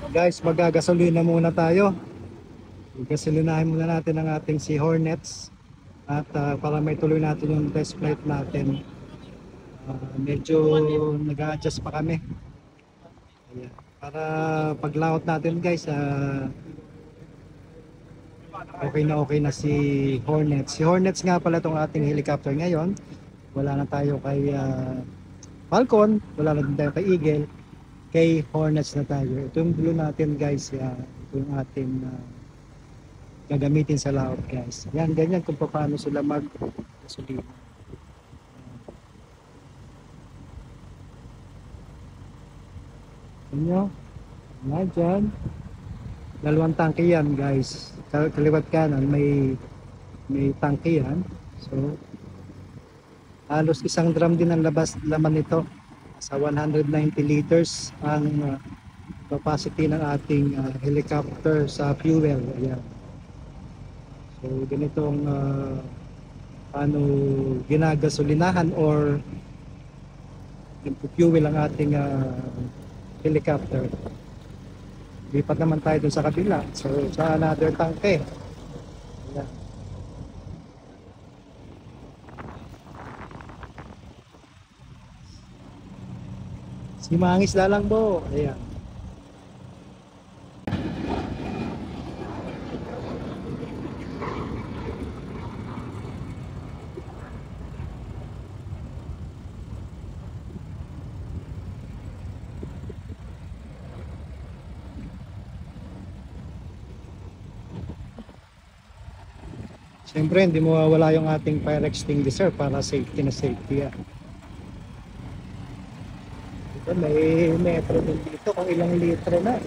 Guys, magagasolina muna tayo. Gasolinahin muna natin ang ating si Hornets. At para may tuloy natin yung test flight natin. Medyo nag-a-adjust pa kami. Ayan. Para pag-layout natin guys, okay na si Hornets. Si Hornets nga pala itong ating helicopter ngayon. Wala na tayo kay Falcon, wala na din tayo kay Eagle. Kay Hornets na tayo. Ito yung blue natin guys. Ito yung ating gagamitin sa layout guys. Yan, ganyan kung paano sila mag-gasolina. Inyo, nga dyan. Dalawang tangke yan guys. Kaliwat kanan may tangke yan. So, halos isang drum din ang laman nito. Sa 190 liters ang capacity ng ating helicopter sa fuel. Ayan. So ganitong paano ginagasolinahan or fuel ang ating helicopter. Lipat naman tayo dun sa kabila. So sa another tangke. Ayan. Si Mangis lang po. Ayan. Siyempre, hindi mawawala yung ating fire extinguisher para safety na safety. Ito, may metro din dito kung ilang litro na.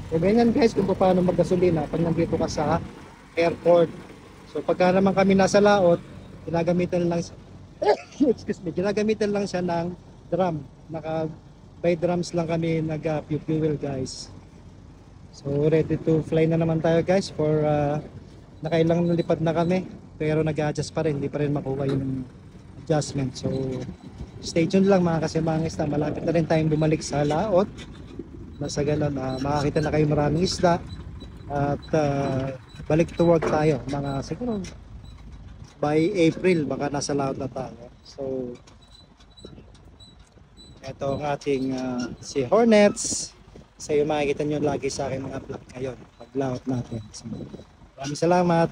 So, ganyan guys kung paano maggasolina pag nandito ka sa airport. So, pagka naman kami nasa laot, ginagamitan lang excuse me, ginagamitan lang siya ng drum. By drums lang kami nag-fuel guys. So ready to fly na naman tayo guys for nakailang lipad na kami pero nag-adjust pa rin, hindi pa rin makuha yung adjustment. So stay tuned lang mga kasimangis na malapit na rin tayong bumalik sa laot. Nasa ganun, makakita na kayo maraming isda at balik to work tayo mga siguro by April baka nasa laot na tayo. So ito ang ating si Hornets. Sa iyo makikita nyo lagi sa aking mga vlog ngayon. Pag-layout natin. So, maraming salamat.